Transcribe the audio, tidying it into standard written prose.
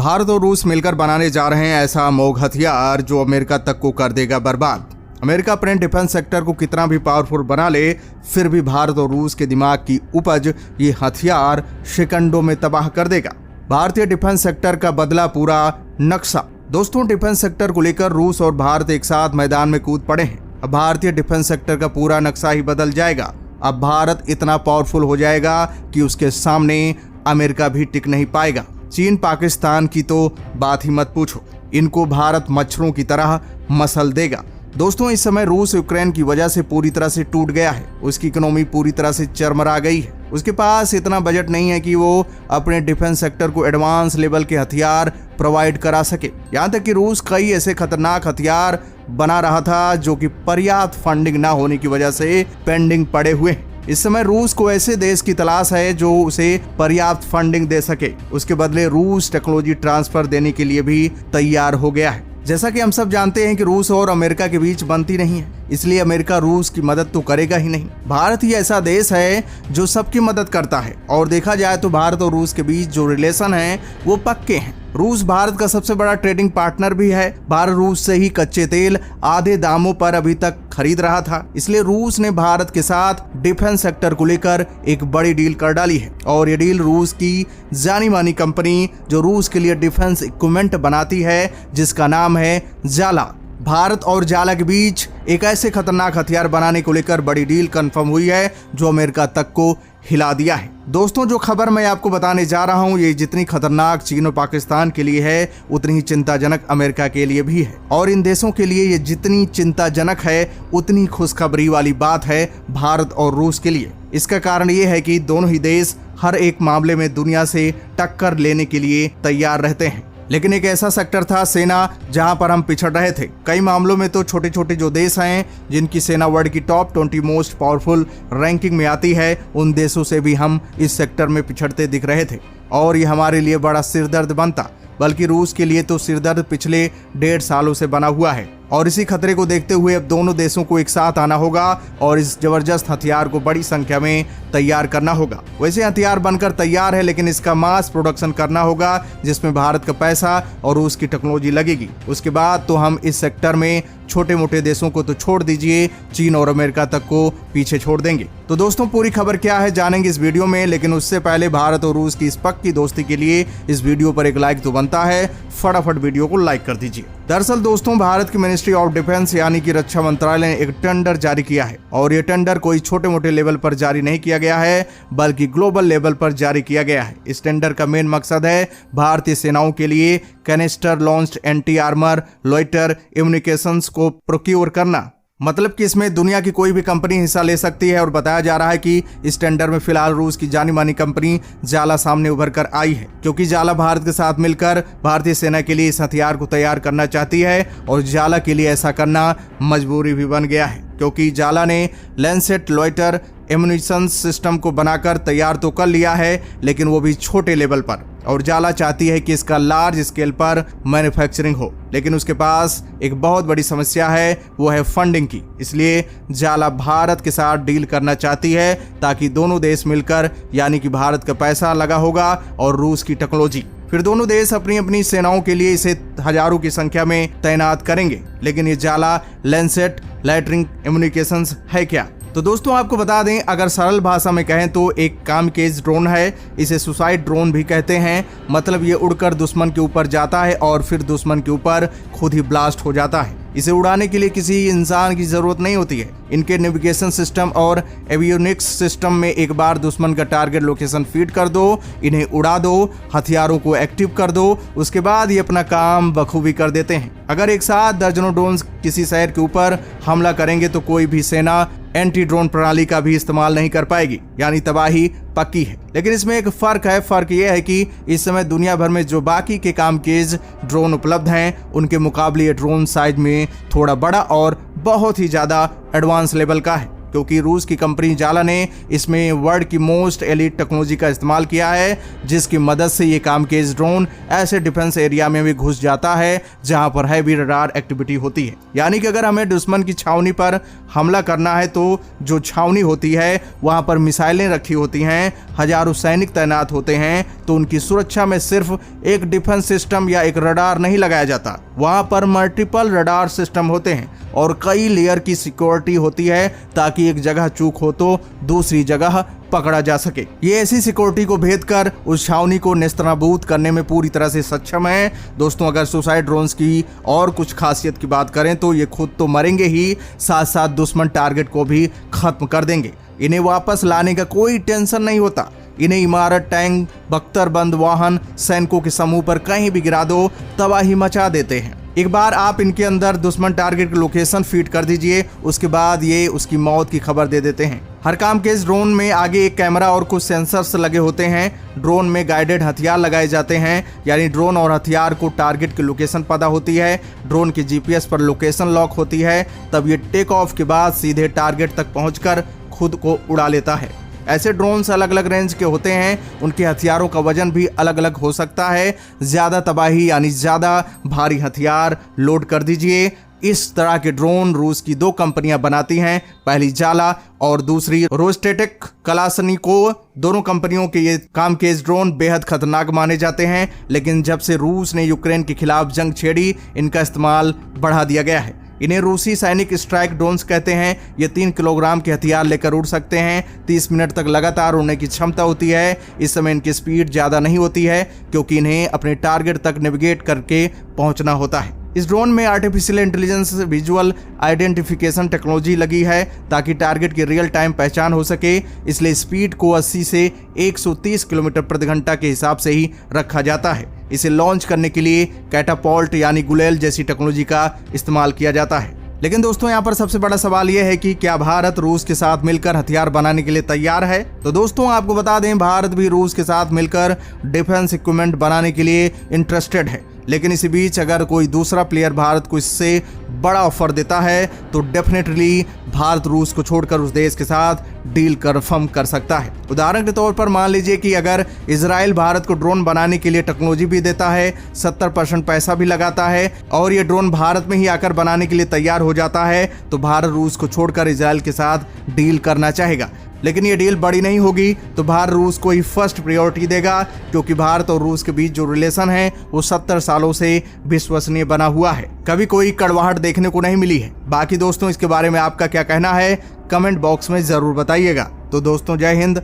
भारत और रूस मिलकर बनाने जा रहे हैं ऐसा अमोघ हथियार जो अमेरिका तक को कर देगा बर्बाद। अमेरिका अपने डिफेंस सेक्टर को कितना भी पावरफुल बना ले, फिर भी भारत और रूस के दिमाग की उपज ये हथियार सेकंडों में तबाह कर देगा। भारतीय डिफेंस सेक्टर का बदला पूरा नक्शा। दोस्तों, डिफेंस सेक्टर को लेकर रूस और भारत एक साथ मैदान में कूद पड़े हैं। अब भारतीय डिफेंस सेक्टर का पूरा नक्शा ही बदल जाएगा। अब भारत इतना पावरफुल हो जाएगा कि उसके सामने अमेरिका भी टिक नहीं पाएगा। चीन पाकिस्तान की तो बात ही मत पूछो, इनको भारत मच्छरों की तरह मसल देगा। दोस्तों, इस समय रूस यूक्रेन की वजह से पूरी तरह से टूट गया है। उसकी इकोनॉमी पूरी तरह से चरमरा गई है। उसके पास इतना बजट नहीं है कि वो अपने डिफेंस सेक्टर को एडवांस लेवल के हथियार प्रोवाइड करा सके। यहाँ तक कि रूस कई ऐसे खतरनाक हथियार बना रहा था जो कि पर्याप्त फंडिंग ना होने की वजह से पेंडिंग पड़े हुए हैं। इस समय रूस को ऐसे देश की तलाश है जो उसे पर्याप्त फंडिंग दे सके। उसके बदले रूस टेक्नोलॉजी ट्रांसफर देने के लिए भी तैयार हो गया है। जैसा कि हम सब जानते हैं कि रूस और अमेरिका के बीच बनती नहीं है, इसलिए अमेरिका रूस की मदद तो करेगा ही नहीं। भारत ही ऐसा देश है जो सबकी मदद करता है और देखा जाए तो भारत और रूस के बीच जो रिलेशन है वो पक्के हैं। रूस भारत का सबसे बड़ा ट्रेडिंग पार्टनर भी है। भारत रूस से ही कच्चे तेल आधे दामों पर अभी तक खरीद रहा था, इसलिए रूस ने भारत के साथ डिफेंस सेक्टर को लेकर एक बड़ी डील कर डाली है। और ये डील रूस की जानी मानी कंपनी जो रूस के लिए डिफेंस इक्विपमेंट बनाती है, जिसका नाम है जाला। भारत और जाला के बीच एक ऐसे खतरनाक हथियार बनाने को लेकर बड़ी डील कंफर्म हुई है जो अमेरिका तक को हिला दिया है। दोस्तों, जो खबर मैं आपको बताने जा रहा हूं, ये जितनी खतरनाक चीन और पाकिस्तान के लिए है, उतनी ही चिंताजनक अमेरिका के लिए भी है। और इन देशों के लिए ये जितनी चिंताजनक है, उतनी खुशखबरी वाली बात है भारत और रूस के लिए। इसका कारण ये है कि दोनों ही देश हर एक मामले में दुनिया से टक्कर लेने के लिए तैयार रहते हैं। लेकिन एक ऐसा सेक्टर था सेना जहां पर हम पिछड़ रहे थे। कई मामलों में तो छोटे छोटे जो देश हैं जिनकी सेना वर्ल्ड की टॉप 20 मोस्ट पावरफुल रैंकिंग में आती है, उन देशों से भी हम इस सेक्टर में पिछड़ते दिख रहे थे और ये हमारे लिए बड़ा सिरदर्द बनता। बल्कि रूस के लिए तो सिरदर्द पिछले 1.5 सालों से बना हुआ है। और इसी खतरे को देखते हुए अब दोनों देशों को एक साथ आना होगा और इस जबरदस्त हथियार को बड़ी संख्या में तैयार करना होगा। वैसे हथियार बनकर तैयार है, लेकिन इसका मास प्रोडक्शन करना होगा जिसमें भारत का पैसा और रूस की टेक्नोलॉजी लगेगी। उसके बाद तो हम इस सेक्टर में छोटे मोटे देशों को तो छोड़ दीजिए, चीन और अमेरिका तक को पीछे छोड़ देंगे। तो दोस्तों, पूरी खबर क्या है जानेंगे इस वीडियो में, लेकिन उससे पहले भारत और रूस की इस पक्की दोस्ती के लिए इस वीडियो पर एक लाइक तो बनता है। फटाफट वीडियो को लाइक कर दीजिए। दरअसल दोस्तों, भारत की मिनिस्ट्री ऑफ डिफेंस यानी कि रक्षा मंत्रालय ने एक टेंडर जारी किया है और ये टेंडर कोई छोटे मोटे लेवल पर जारी नहीं किया गया है, बल्कि ग्लोबल लेवल पर जारी किया गया है। इस टेंडर का मेन मकसद है भारतीय सेनाओं के लिए canister launched anti armour loiter munitions को प्रोक्योर करना। मतलब कि इसमें दुनिया की कोई भी कंपनी हिस्सा ले सकती है और बताया जा रहा है कि इस टेंडर में फिलहाल रूस की जानी मानी कंपनी जाला सामने उभर कर आई है, क्योंकि जाला भारत के साथ मिलकर भारतीय सेना के लिए इस हथियार को तैयार करना चाहती है और जाला के लिए ऐसा करना मजबूरी भी बन गया है, क्योंकि जाला ने लैंसेट लॉइटर एम्यूनिशन सिस्टम को बनाकर तैयार तो कर लिया है, लेकिन वो भी छोटे लेवल पर। और जाला चाहती है कि इसका लार्ज स्केल पर मैन्युफैक्चरिंग हो, लेकिन उसके पास एक बहुत बड़ी समस्या है, वो है फंडिंग की। इसलिए जाला भारत के साथ डील करना चाहती है ताकि दोनों देश मिलकर, यानी कि भारत का पैसा लगा होगा और रूस की टेक्नोलॉजी, फिर दोनों देश अपनी अपनी सेनाओं के लिए इसे हजारों की संख्या में तैनात करेंगे। लेकिन ये जाला लैंसेट लॉइटरिंग इम्यूनिकेशंस है क्या? तो दोस्तों, आपको बता दें, अगर सरल भाषा में कहें तो एक कामकेज ड्रोन है। इसे सुसाइड ड्रोन भी कहते हैं। मतलब ये उड़कर दुश्मन के ऊपर जाता है और फिर दुश्मन के ऊपर खुद ही ब्लास्ट हो जाता है। इसे उड़ाने के लिए किसी इंसान की जरूरत नहीं होती है। इनके नेविगेशन सिस्टम और एवियोनिक्स सिस्टम में एक बार दुश्मन का टारगेट लोकेशन फीड कर दो, इन्हें उड़ा दो, हथियारों को एक्टिव कर दो, उसके बाद ये अपना काम बखूबी कर देते हैं। अगर एक साथ दर्जनों ड्रोन किसी शहर के ऊपर हमला करेंगे तो कोई भी सेना एंटी ड्रोन प्रणाली का भी इस्तेमाल नहीं कर पाएगी, यानी तबाही पक्की है। लेकिन इसमें एक फर्क है। फर्क यह है कि इस समय दुनिया भर में जो बाकी के कामकेज ड्रोन उपलब्ध हैं, उनके मुकाबले ये ड्रोन साइज में थोड़ा बड़ा और बहुत ही ज्यादा एडवांस लेवल का है, क्योंकि रूस की कंपनी जाला ने इसमें वर्ल्ड की मोस्ट एलीट टेक्नोलॉजी का इस्तेमाल किया है, जिसकी मदद से ये कामकेज ड्रोन ऐसे डिफेंस एरिया में भी घुस जाता है जहां पर हैवी रडार एक्टिविटी होती है। यानी कि अगर हमें दुश्मन की छावनी पर हमला करना है तो जो छावनी होती है वहां पर मिसाइलें रखी होती हैं, हजारों सैनिक तैनात होते हैं, तो उनकी सुरक्षा में सिर्फ एक डिफेंस सिस्टम या एक रडार नहीं लगाया जाता, वहां पर मल्टीपल रडार सिस्टम होते हैं और कई लेयर की सिक्योरिटी होती है ताकि एक जगह चूक हो तो दूसरी जगह पकड़ा जा सके। ये ऐसी सिक्योरिटी को भेद कर उस छावनी को नेस्तनाबूद करने में पूरी तरह से सक्षम है। दोस्तों, अगर सुसाइड ड्रोन्स की और कुछ खासियत की बात करें तो ये खुद तो मरेंगे ही, साथ साथ दुश्मन टारगेट को भी खत्म कर देंगे। इन्हें वापस लाने का कोई टेंशन नहीं होता। इन्हें इमारत, टैंक, बख्तरबंद वाहन, सैनिकों के समूह पर कहीं भी गिरा दो, तबाही मचा देते हैं। एक बार आप इनके अंदर दुश्मन टारगेट की लोकेशन फीड कर दीजिए, उसके बाद ये उसकी मौत की खबर दे देते हैं। हर काम के इस ड्रोन में आगे एक कैमरा और कुछ सेंसर्स लगे होते हैं। ड्रोन में गाइडेड हथियार लगाए जाते हैं, यानी ड्रोन और हथियार को टारगेट की लोकेशन पता होती है। ड्रोन की जीपीएस पर लोकेशन लॉक होती है, तब ये टेक ऑफ के बाद सीधे टारगेट तक पहुंचकर खुद को उड़ा लेता है। ऐसे ड्रोन्स अलग अलग रेंज के होते हैं, उनके हथियारों का वजन भी अलग अलग हो सकता है। ज़्यादा तबाही यानी ज़्यादा भारी हथियार लोड कर दीजिए। इस तरह के ड्रोन रूस की 2 कंपनियां बनाती हैं, पहली जाला और दूसरी रोस्टेटेक कलाशनिकोव। दोनों कंपनियों के ये काम के इस ड्रोन बेहद खतरनाक माने जाते हैं, लेकिन जब से रूस ने यूक्रेन के खिलाफ जंग छेड़ी, इनका इस्तेमाल बढ़ा दिया गया है। इन्हें रूसी सैनिक स्ट्राइक ड्रोन्स कहते हैं। ये 3 किलोग्राम के हथियार लेकर उड़ सकते हैं। 30 मिनट तक लगातार उड़ने की क्षमता होती है। इस समय इनकी स्पीड ज़्यादा नहीं होती है क्योंकि इन्हें अपने टारगेट तक नेविगेट करके पहुंचना होता है। इस ड्रोन में artificial intelligence visual identification technology है ताकि टारगेट की रियल टाइम पहचान हो सके। इसलिए स्पीड को 80 से 130 किलोमीटर प्रति घंटा के हिसाब से ही रखा जाता है। इसे लॉन्च करने के लिए कैटापॉल्ट यानी गुलेल जैसी टेक्नोलॉजी का इस्तेमाल किया जाता है। लेकिन दोस्तों, यहाँ पर सबसे बड़ा सवाल यह है कि क्या भारत रूस के साथ मिलकर हथियार बनाने के लिए तैयार है? तो दोस्तों, आपको बता दें, भारत भी रूस के साथ मिलकर डिफेंस इक्विपमेंट बनाने के लिए इंटरेस्टेड है। लेकिन इसी बीच अगर कोई दूसरा प्लेयर भारत को इससे बड़ा ऑफर देता है तो डेफिनेटली भारत रूस को छोड़कर उस देश के साथ डील कंफर्म कर सकता है। उदाहरण के तौर पर मान लीजिए कि अगर इजराइल भारत को ड्रोन बनाने के लिए टेक्नोलॉजी भी देता है, 70% पैसा भी लगाता है और ये ड्रोन भारत में ही आकर बनाने के लिए तैयार हो जाता है, तो भारत रूस को छोड़कर इजराइल के साथ डील करना चाहेगा। लेकिन ये डील बड़ी नहीं होगी, तो भारत रूस को ही फर्स्ट प्रायोरिटी देगा, क्योंकि भारत और रूस के बीच जो रिलेशन है वो 70 सालों से विश्वसनीय बना हुआ है। कभी कोई कड़वाहट देखने को नहीं मिली है। बाकी दोस्तों, इसके बारे में आपका क्या कहना है, कमेंट बॉक्स में जरूर बताइएगा। तो दोस्तों, जय हिंद।